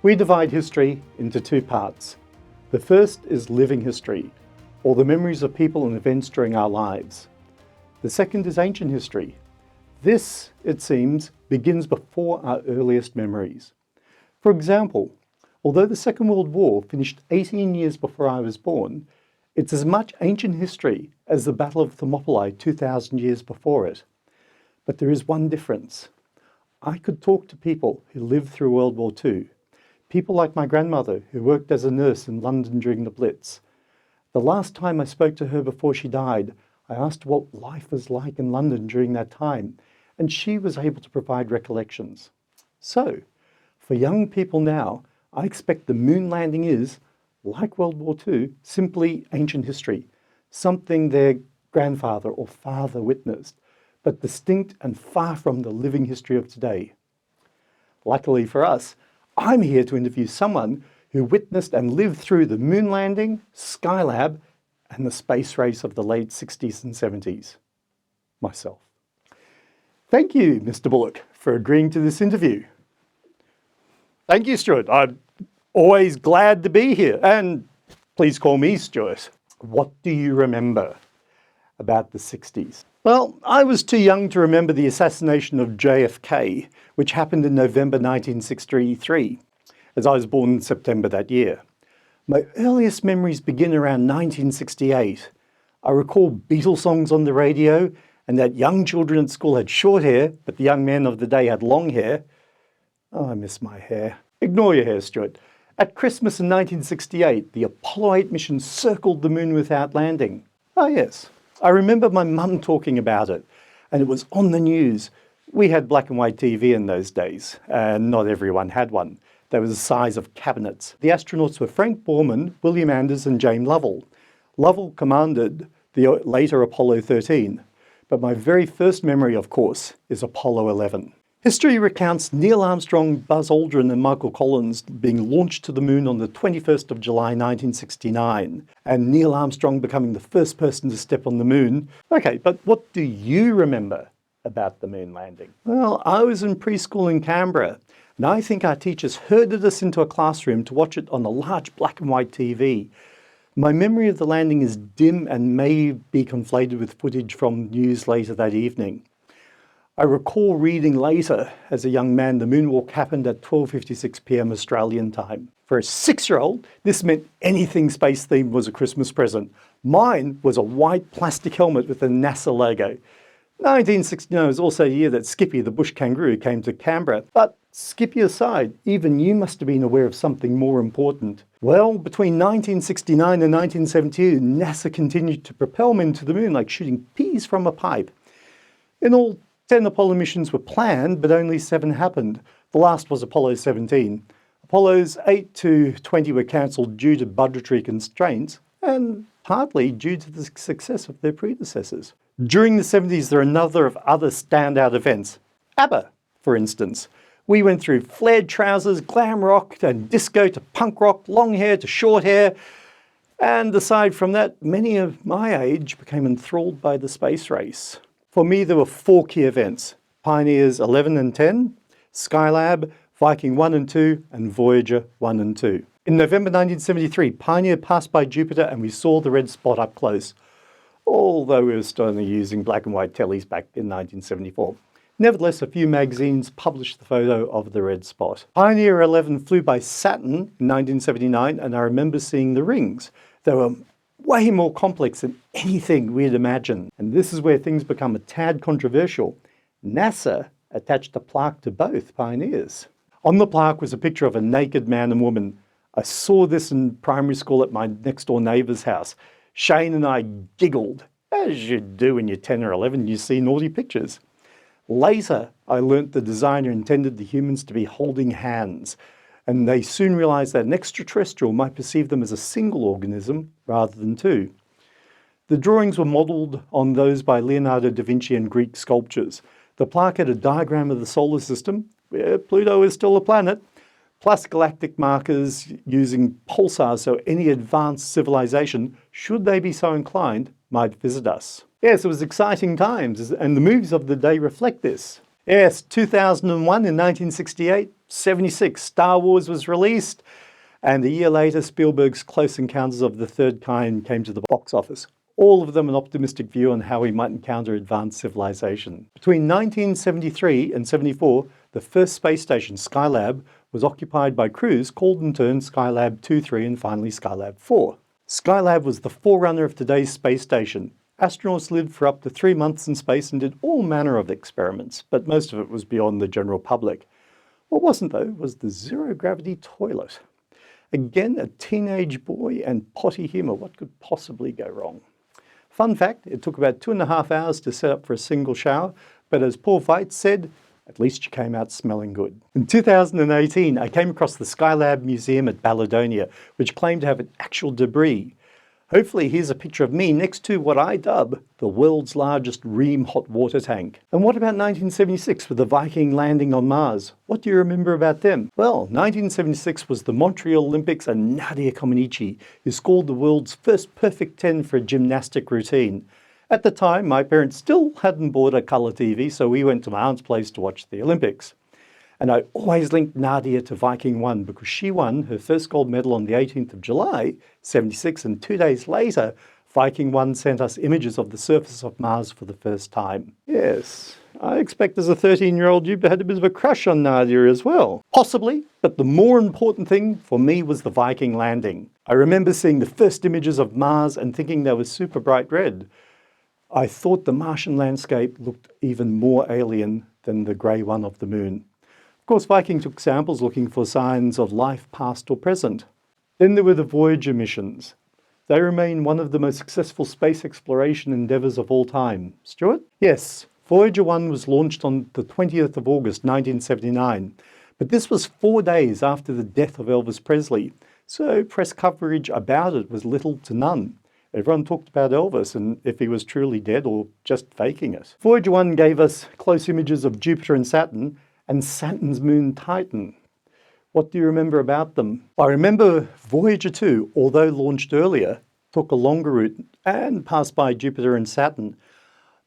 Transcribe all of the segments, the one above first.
We divide history into two parts. The first is living history, or the memories of people and events during our lives. The second is ancient history. This, it seems, begins before our earliest memories. For example, although the Second World War finished 18 years before I was born, it's as much ancient history as the Battle of Thermopylae 2,000 years before it. But there is one difference. I could talk to people who lived through World War II, people like my grandmother who worked as a nurse in London during the Blitz. The last time I spoke to her before she died, I asked her what life was like in London during that time, and she was able to provide recollections. So, for young people now, I expect the moon landing is, like World War II, simply ancient history, something their grandfather or father witnessed, but distinct and far from the living history of today. Luckily for us, I'm here to interview someone who witnessed and lived through the moon landing, Skylab, and the space race of the late 60s and 70s. Myself. Thank you, Mr. Bullock, for agreeing to this interview. Thank you, Stuart. I'm always glad to be here. And please call me Stuart. What do you remember about the 60s? Well, I was too young to remember the assassination of JFK, which happened in November 1963, as I was born in September that year. My earliest memories begin around 1968. I recall Beatles songs on the radio, and that young children at school had short hair, but the young men of the day had long hair. Oh, I miss my hair. Ignore your hair, Stuart. At Christmas in 1968, the Apollo 8 mission circled the moon without landing. Oh yes, I remember my mum talking about it, and it was on the news. We had black and white TV in those days, and not everyone had one. They were the size of cabinets. The astronauts were Frank Borman, William Anders, and James Lovell. Lovell commanded the later Apollo 13, but my very first memory, of course, is Apollo 11. History recounts Neil Armstrong, Buzz Aldrin, and Michael Collins being launched to the moon on the 21st of July 1969, and Neil Armstrong becoming the first person to step on the moon. Okay, but what do you remember about the moon landing? Well, I was in preschool in Canberra, and I think our teachers herded us into a classroom to watch it on a large black and white TV. My memory of the landing is dim and may be conflated with footage from news later that evening. I recall reading later, as a young man, the moonwalk happened at 12:56 p.m. Australian time. For a 6-year-old, this meant anything space-themed was a Christmas present. Mine was a white plastic helmet with a NASA logo. 1969 was also the year that Skippy, the bush kangaroo, came to Canberra. But Skippy aside, even you must have been aware of something more important. Well, between 1969 and 1972, NASA continued to propel men to the moon like shooting peas from a pipe. In all, 10 Apollo missions were planned, but only 7 happened. The last was Apollo 17. Apollos 8 to 20 were cancelled due to budgetary constraints, and partly due to the success of their predecessors. During the 70s, there are a number of other standout events. ABBA, for instance. We went through flared trousers, glam rock and disco to punk rock, long hair to short hair. And aside from that, many of my age became enthralled by the space race. For me, there were 4 key events: Pioneers 11 and 10, Skylab, Viking 1 and 2, and Voyager 1 and 2. In November 1973, Pioneer passed by Jupiter and we saw the red spot up close, although we were still only using black and white tellies back in 1974. Nevertheless, a few magazines published the photo of the red spot. Pioneer 11 flew by Saturn in 1979, and I remember seeing the rings. They were way more complex than anything we'd imagined. And this is where things become a tad controversial. NASA attached a plaque to both Pioneers. On the plaque was a picture of a naked man and woman. I saw this in primary school at my next door neighbour's house. Shane and I giggled, as you do when you're 10 or 11, you see naughty pictures. Later, I learnt the designer intended the humans to be holding hands, and they soon realised that an extraterrestrial might perceive them as a single organism rather than 2. The drawings were modelled on those by Leonardo da Vinci and Greek sculptures. The plaque had a diagram of the solar system, where Pluto is still a planet, plus galactic markers using pulsars so any advanced civilization, should they be so inclined, might visit us. Yes, it was exciting times, and the movies of the day reflect this. Yes, 2001 in 1968, '76, Star Wars was released, and a year later, Spielberg's Close Encounters of the Third Kind came to the box office. All of them an optimistic view on how we might encounter advanced civilization. Between 1973 and 74, the first space station, Skylab, was occupied by crews called in turn Skylab 2, 3, and finally Skylab 4. Skylab was the forerunner of today's space station. Astronauts lived for up to 3 months in space and did all manner of experiments, but most of it was beyond the general public. What wasn't, though, was the zero-gravity toilet. Again, a teenage boy and potty humour. What could possibly go wrong? Fun fact, it took about 2.5 hours to set up for a single shower, but as Paul Veit said, at least you came out smelling good. In 2018, I came across the Skylab Museum at Balladonia, which claimed to have an actual debris. Hopefully here's a picture of me next to what I dub the world's largest Rheem hot water tank. And what about 1976 with the Viking landing on Mars? What do you remember about them? Well, 1976 was the Montreal Olympics and Nadia Comaneci, who scored the world's first perfect 10 for a gymnastic routine. At the time, my parents still hadn't bought a colour TV, so we went to my aunt's place to watch the Olympics. And I always linked Nadia to Viking 1 because she won her first gold medal on the 18th of July, '76, and 2 days later, Viking 1 sent us images of the surface of Mars for the first time. Yes, I expect as a 13-year-old you had a bit of a crush on Nadia as well. Possibly, but the more important thing for me was the Viking landing. I remember seeing the first images of Mars and thinking they were super bright red. I thought the Martian landscape looked even more alien than the grey one of the moon. Of course, Viking took samples looking for signs of life past or present. Then there were the Voyager missions. They remain one of the most successful space exploration endeavours of all time. Stuart? Yes, Voyager 1 was launched on the 20th of August 1979, but this was 4 days after the death of Elvis Presley, so press coverage about it was little to none. Everyone talked about Elvis and if he was truly dead or just faking it. Voyager 1 gave us close images of Jupiter and Saturn's moon Titan. What do you remember about them? I remember Voyager 2, although launched earlier, took a longer route and passed by Jupiter and Saturn.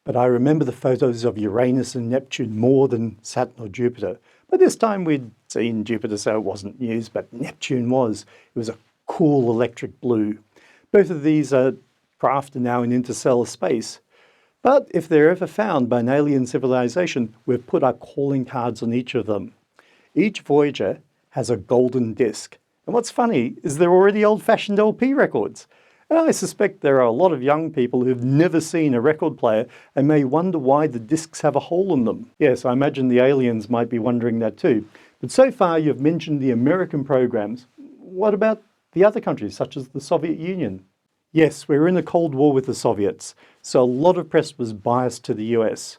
But I remember the photos of Uranus and Neptune more than Saturn or Jupiter. By this time we'd seen Jupiter, so it wasn't news, but Neptune was. It was a cool electric blue. Both of these craft are now in interstellar space. But if they're ever found by an alien civilization, we've put our calling cards on each of them. Each Voyager has a golden disc. And what's funny is they're already old-fashioned LP records. And I suspect there are a lot of young people who've never seen a record player and may wonder why the discs have a hole in them. Yes, I imagine the aliens might be wondering that too. But so far you've mentioned the American programs. What about the other countries, such as the Soviet Union? Yes, we're in a Cold War with the Soviets, so a lot of press was biased to the US.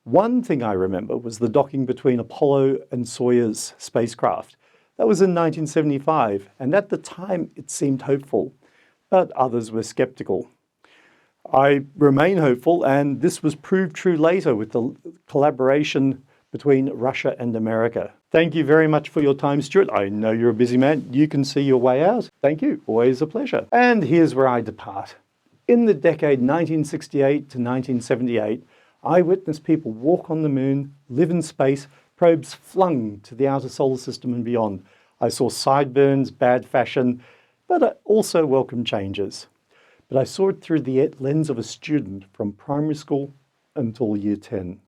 One thing I remember was the docking between Apollo and Soyuz spacecraft. That was in 1975, and at the time it seemed hopeful, but others were skeptical. I remain hopeful, and this was proved true later with the collaboration between Russia and America. Thank you very much for your time, Stuart. I know you're a busy man. You can see your way out. Thank you. Always a pleasure. And here's where I depart. In the decade 1968 to 1978, I witnessed people walk on the moon, live in space, probes flung to the outer solar system and beyond. I saw sideburns, bad fashion, but I also welcomed changes. But I saw it through the lens of a student from primary school until year 10.